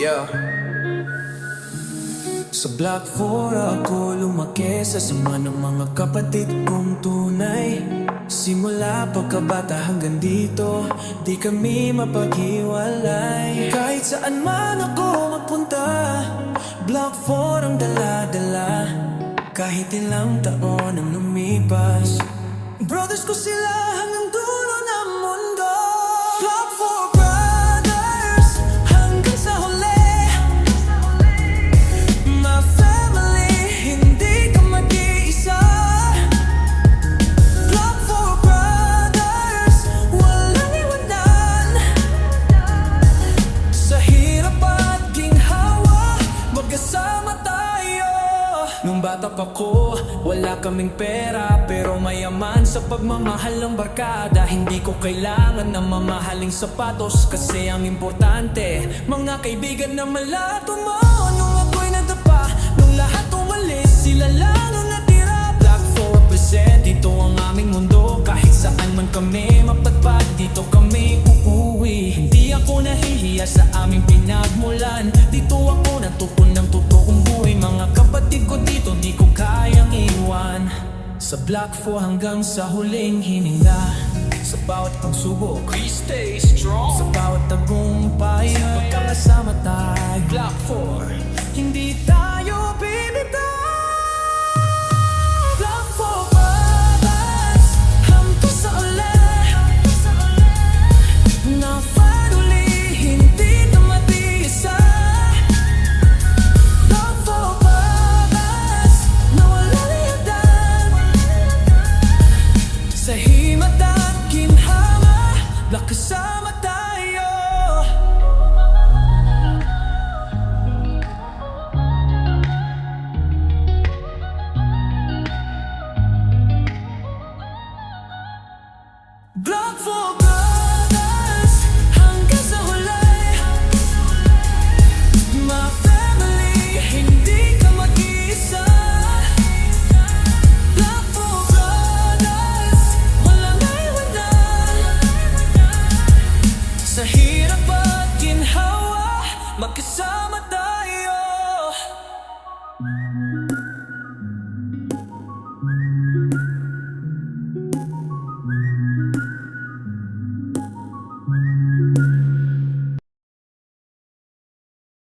Yeah. Sa Block 4 ako lumaki sa sama ng mga kapatid kong tunay. Simula pagkabata hanggang dito, di kami mapaghiwalay. Kahit saan man ako magpunta, Block 4 ang dala-dala. Kahit ilang taon ang lumipas, brothers ko sila hanggang dulo ng mundo. Block 4 brothers hanggang sa huli. My family, hindi ka mag-iisa. Block 4 brothers, walang iwanan. Sa hirap at ginhawa, magkasama tayo. Nung bata pa ko, wala kaming pera, pero mayaman sa pagmamahal ng barkada. Hindi ko kailangan ng mamahaling sapatos, kasi ang importante, mga kaibigan na malato mo. Nung ako'y nadapa, nung lahat umalis, sila lang ang natira. Block 4 represent, dito ang aming mundo. Kahit saan man kami mapagpag, dito kami uuwi. Hindi ako nahihiya sa aming pinagmulan, dito ako natuto ng totoong buhay. Mga kapatid ko dito, di ko kayang iwan. Sa Block 4 hanggang sa huling hininga. Sa bawat pagsubok, we stay strong. Sa bawat tagumpay, magkakasama tayo. Block 4, hindi tayo